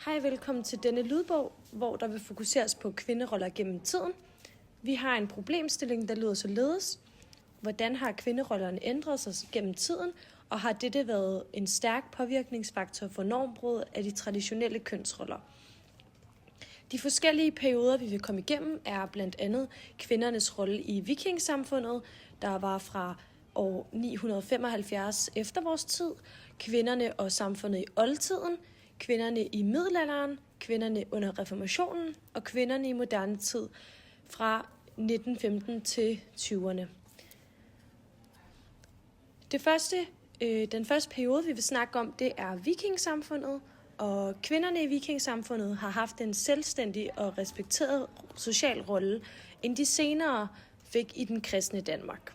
Hej, velkommen til denne lydbog, hvor der vil fokuseres på kvinderoller gennem tiden. Vi har en problemstilling, der lyder således. Hvordan har kvinderollerne ændret sig gennem tiden, og har dette været en stærk påvirkningsfaktor for normbrud af de traditionelle kønsroller? De forskellige perioder, vi vil komme igennem, er blandt andet kvindernes rolle i vikingsamfundet, der var fra år 975 efter vores tid, kvinderne og samfundet i oldtiden, kvinderne i middelalderen, kvinderne under reformationen og kvinderne i moderne tid fra 1915 til 20'erne. Den første periode, vi vil snakke om, det er vikingsamfundet, og kvinderne i vikingsamfundet har haft en selvstændig og respekteret social rolle, end de senere fik i den kristne Danmark.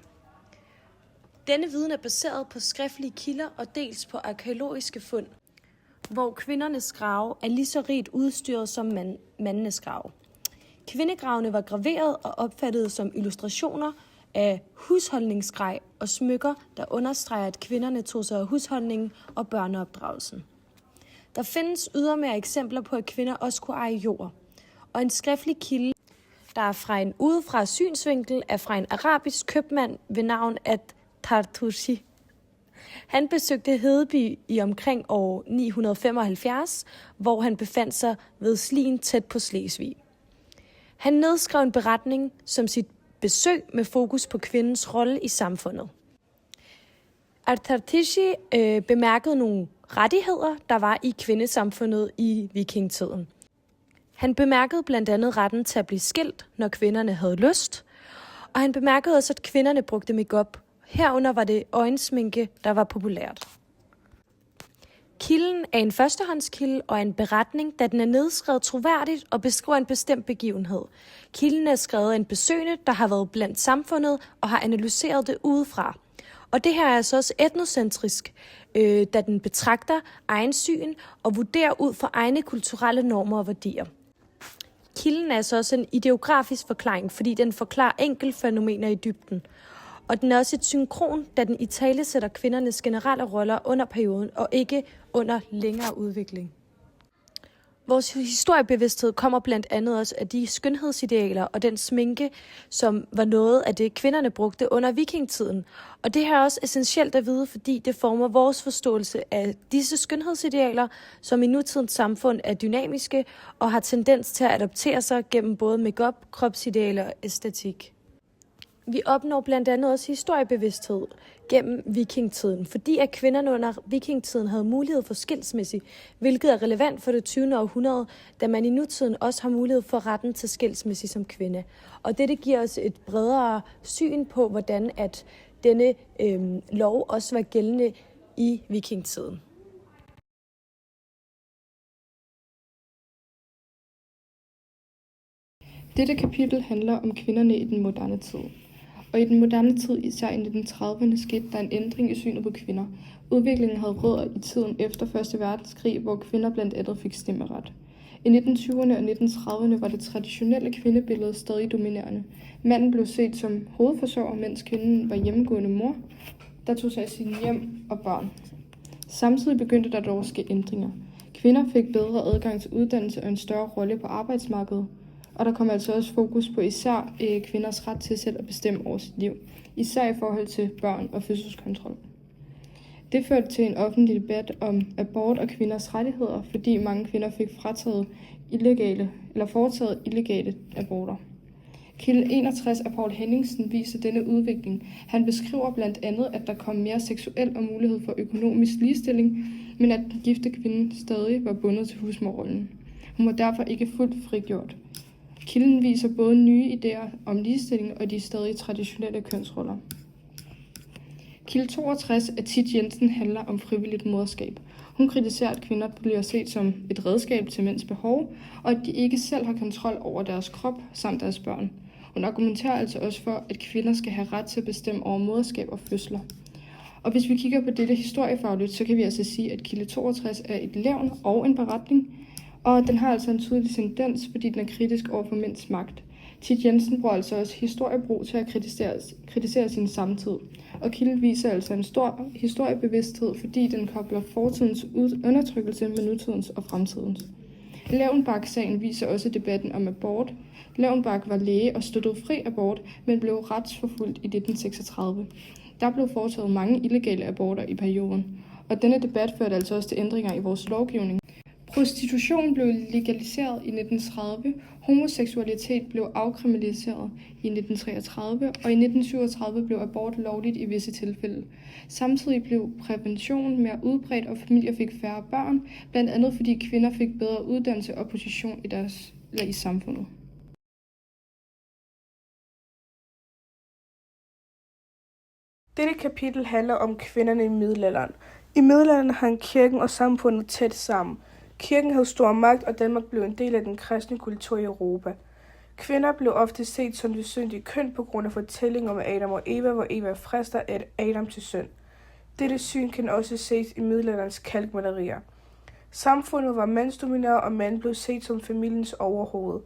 Denne viden er baseret på skriftlige kilder og dels på arkæologiske fund, hvor kvindernes grave er lige så rigt udstyret som mandenes grave. Kvindegravene var graveret og opfattet som illustrationer af husholdningsgrej og smykker, der understreger, at kvinderne tog sig af husholdningen og børneopdragelsen. Der findes ydermere eksempler på, at kvinder også kunne eje jord. Og en skriftlig kilde, der er fra en udefra synsvinkel, er fra en arabisk købmand ved navn at-Tartushi. Han besøgte Hedeby i omkring år 975, hvor han befandt sig ved Slien tæt på Slesvig. Han nedskrev en beretning som sit besøg med fokus på kvindens rolle i samfundet. At-Tartushi bemærkede nogle rettigheder, der var i kvindesamfundet i vikingetiden. Han bemærkede blandt andet retten til at blive skilt, når kvinderne havde lyst, og han bemærkede også, at kvinderne brugte makeup. Herunder var det øjensminke, der var populært. Kilden er en førstehåndskilde og en beretning, da den er nedskrevet troværdigt og beskriver en bestemt begivenhed. Kilden er skrevet af en besøgende, der har været blandt samfundet og har analyseret det udefra. Og det her er altså også etnocentrisk, da den betragter egen syn og vurderer ud fra egne kulturelle normer og værdier. Kilden er altså også en ideografisk forklaring, fordi den forklarer enkeltfænomener i dybden. Og den er også et synkron, da den italesætter kvindernes generelle roller under perioden og ikke under længere udvikling. Vores historiebevidsthed kommer blandt andet også af de skønhedsidealer og den sminke, som var noget af det, kvinderne brugte under vikingetiden. Og det her er også essentielt at vide, fordi det former vores forståelse af disse skønhedsidealer, som i nutidens samfund er dynamiske og har tendens til at adaptere sig gennem både makeup, kropsidealer og æstetik. Vi opnår blandt andet også historiebevidsthed gennem vikingetiden, fordi at kvinderne under vikingetiden havde mulighed for skilsmisse, hvilket er relevant for det 20. århundrede, da man i nutiden også har mulighed for retten til skilsmisse som kvinde. Og dette giver os et bredere syn på, hvordan at denne lov også var gældende i vikingetiden. Dette kapitel handler om kvinderne i den moderne tid. Og i den moderne tid, især i 1930'erne, skete der en ændring i synet på kvinder. Udviklingen havde rødder i tiden efter 1. verdenskrig, hvor kvinder blandt andet fik stemmeret. I 1920'erne og 1930'erne var det traditionelle kvindebillede stadig dominerende. Manden blev set som hovedforsørger, mens kvinden var hjemmegående mor, der tog sig af sine hjem og børn. Samtidig begyndte der dog at ske ændringer. Kvinder fik bedre adgang til uddannelse og en større rolle på arbejdsmarkedet. Og der kom altså også fokus på især kvinders ret til selv at bestemme over sit liv, især i forhold til børn og fødselskontrol. Det førte til en offentlig debat om abort og kvinders rettigheder, fordi mange kvinder fik foretaget illegale aborter. Kilde 61 af Poul Henningsen viser denne udvikling. Han beskriver blandt andet, at der kom mere seksuel og mulighed for økonomisk ligestilling, men at den gifte kvinde stadig var bundet til husmorrollen. Hun var derfor ikke fuldt frigjort. Kilden viser både nye idéer om ligestilling og de stadig traditionelle kønsroller. Kilde 62 af Thit Jensen handler om frivilligt moderskab. Hun kritiserer, at kvinder bliver set som et redskab til mænds behov, og at de ikke selv har kontrol over deres krop samt deres børn. Hun argumenterer altså også for, at kvinder skal have ret til at bestemme over moderskab og fødsler. Og hvis vi kigger på dette historiefagligt, så kan vi altså sige, at kilde 62 er et levn og en beretning, og den har altså en tydelig tendens, fordi den er kritisk over for mænds magt. Thit Jensen bruger altså også historiebrug til at kritisere sin samtid, og kilden viser altså en stor historiebevidsthed, fordi den kobler fortidens undertrykkelse med nutidens og fremtidens. Levenbach-sagen viser også debatten om abort. Levenbach var læge og støttede fri abort, men blev retsforfulgt i 1936. Der blev foretaget mange illegale aborter i perioden, og denne debat førte altså også til ændringer i vores lovgivning. Prostitution blev legaliseret i 1930, homoseksualitet blev afkriminaliseret i 1933, og i 1937 blev abort lovligt i visse tilfælde. Samtidig blev prævention mere udbredt, og familier fik færre børn, blandt andet fordi kvinder fik bedre uddannelse og position i samfundet. Dette kapitel handler om kvinderne i middelalderen. I middelalderen hang kirken og samfundet tæt sammen. Kirken havde stor magt, og Danmark blev en del af den kristne kultur i Europa. Kvinder blev ofte set som det syndige køn på grund af fortællingen om Adam og Eva, hvor Eva frister Adam til synd. Dette syn kan også ses i middelalderens kalkmalerier. Samfundet var mandsdomineret, og mænd blev set som familiens overhoved.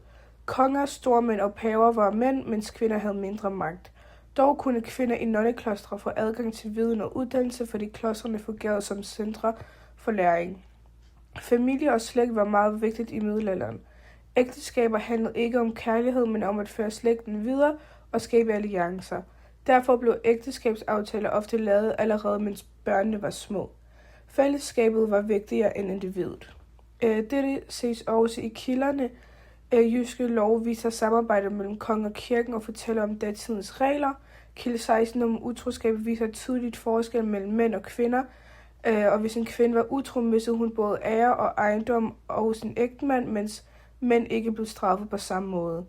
Konger, stormænd og paver var mænd, mens kvinder havde mindre magt. Dog kunne kvinder i nonneklostre få adgang til viden og uddannelse, fordi klostrene fungerede som centre for læring. Familie og slægt var meget vigtigt i middelalderen. Ægteskaber handlede ikke om kærlighed, men om at føre slægten videre og skabe alliancer. Derfor blev ægteskabsaftaler ofte lavet allerede, mens børnene var små. Fællesskabet var vigtigere end individet. Dette ses også i kilderne. Jyske lov viser samarbejdet mellem kongen og kirken og fortæller om datidens regler. Kilde 16 om utroskab viser tydeligt forskel mellem mænd og kvinder. Og hvis en kvinde var utro, mistede hun både ære og ejendom og sin ægtemand, mens mænd ikke blev straffet på samme måde.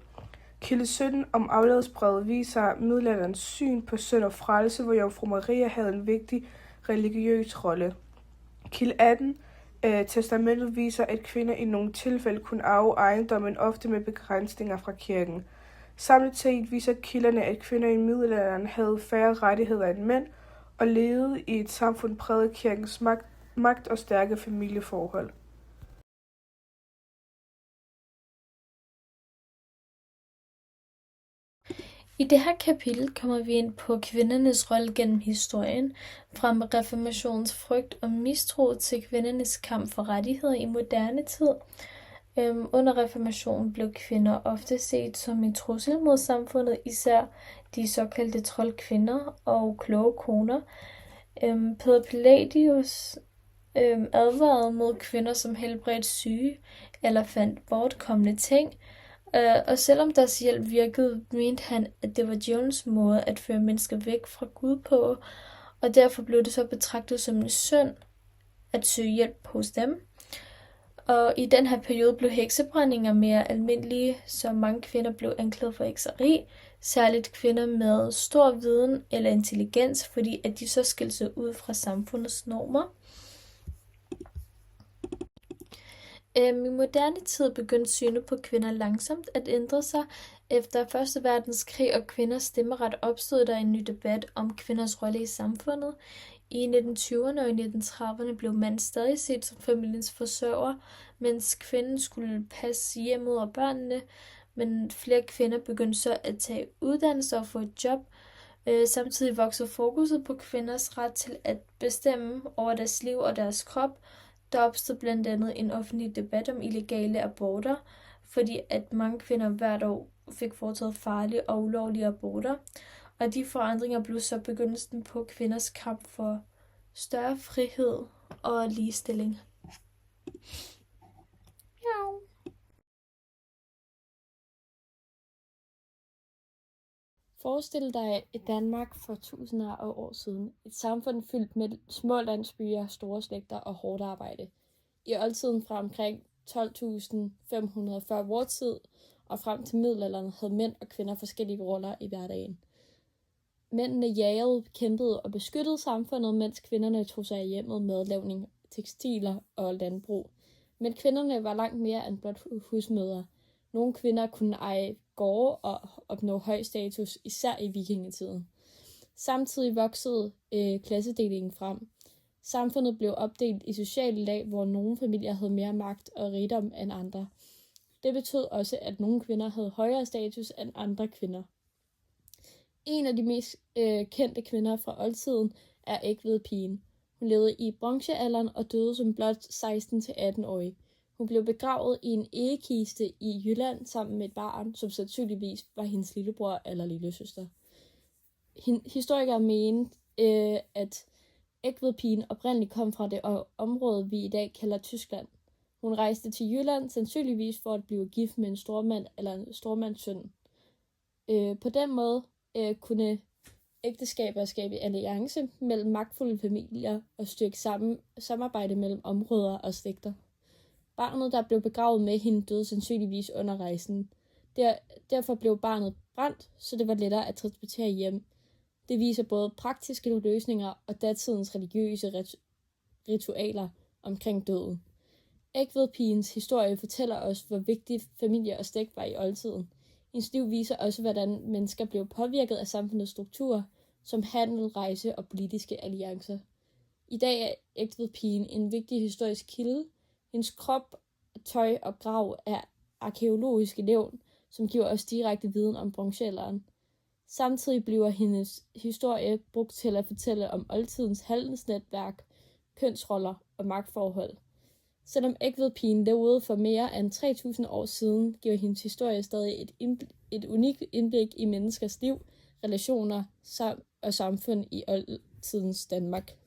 Kilde 17 om afladsbrevet viser middelalderens syn på synd og frelse, hvor Jomfru Maria havde en vigtig religiøs rolle. Kilde 18 testamentet viser, at kvinder i nogle tilfælde kunne arve ejendommen, ofte med begrænsninger fra kirken. Samlet set viser kilderne, at kvinder i middelalderen havde færre rettigheder end mænd, og levede i et samfund præget af kirkens magt og stærke familieforhold. I det her kapitel kommer vi ind på kvindernes rolle gennem historien, fra reformationens frygt og mistro til kvindernes kamp for rettigheder i moderne tid. Under reformationen blev kvinder ofte set som en trussel mod samfundet, især de såkaldte troldkvinder og kloge koner. Peder Palladius advarede mod kvinder, som helbredte syge eller fandt bortkomne ting. Og selvom deres hjælp virkede, mente han, at det var djævelens måde at føre mennesker væk fra Gud på, og derfor blev det så betragtet som en synd at søge hjælp hos dem. Og i den her periode blev heksebrændinger mere almindelige, så mange kvinder blev anklaget for hekseri, særligt kvinder med stor viden eller intelligens, fordi at de så skilte sig ud fra samfundets normer. I moderne tid begyndte synet på kvinder langsomt at ændre sig. Efter 1. verdenskrig og kvinders stemmeret opstod der en ny debat om kvinders rolle i samfundet. I 1920'erne og i 1930'erne blev manden stadig set som familiens forsørger, mens kvinden skulle passe hjemmet og børnene, men flere kvinder begyndte så at tage uddannelse og få et job. Samtidig voksede fokuset på kvinders ret til at bestemme over deres liv og deres krop. Der opstod blandt andet en offentlig debat om illegale aborter, fordi at mange kvinder hvert år fik foretaget farlige og ulovlige aborter. Og de forandringer blev så begyndelsen på kvinders kamp for større frihed og ligestilling. Forestil dig et Danmark for tusinder af år siden. Et samfund fyldt med små landsbyer, store slægter og hårdt arbejde. I oldtiden fra omkring 12.500 før vor tid og frem til middelalderen havde mænd og kvinder forskellige roller i hverdagen. Mændene jagede, kæmpede og beskyttede samfundet, mens kvinderne tog sig af hjemmet, madlavning, tekstiler og landbrug. Men kvinderne var langt mere end blot husmødre. Nogle kvinder kunne eje gårde og opnå høj status, især i vikingetiden. Samtidig voksede klassedelingen frem. Samfundet blev opdelt i sociale lag, hvor nogle familier havde mere magt og rigdom end andre. Det betød også, at nogle kvinder havde højere status end andre kvinder. En af de mest kendte kvinder fra oldtiden er Egtvedpigen. Hun levede i bronzealderen og døde som blot 16-18-årig. Hun blev begravet i en egekiste i Jylland sammen med et barn, som sandsynligvis var hendes lillebror eller lillesøster. Historikere mente, at Egtvedpigen oprindeligt kom fra det område, vi i dag kalder Tyskland. Hun rejste til Jylland sandsynligvis for at blive gift med en stormand eller en stormandssøn. På den måde kunne ægteskaber skabe alliance mellem magtfulde familier og styrke samarbejde mellem områder og slægter. Barnet, der blev begravet med hende, døde sandsynligvis under rejsen. Derfor blev barnet brændt, så det var lettere at transportere hjem. Det viser både praktiske løsninger og datidens religiøse ritualer omkring døden. Egtvedpigens historie fortæller os, hvor vigtig familie og slægt var i oldtiden. Hendes liv viser også, hvordan mennesker blev påvirket af samfundets strukturer, som handel, rejse og politiske alliancer. I dag er Egtvedpigen en vigtig historisk kilde. Hendes krop, tøj og grav er arkæologiske levn, som giver os direkte viden om bronzealderen. Samtidig bliver hendes historie brugt til at fortælle om oldtidens handelsnetværk, kønsroller og magtforhold. Selvom Egtvedpigen levede for mere end 3.000 år siden, giver hendes historie stadig et unikt indblik i menneskers liv, relationer og samfund i oldtidens Danmark.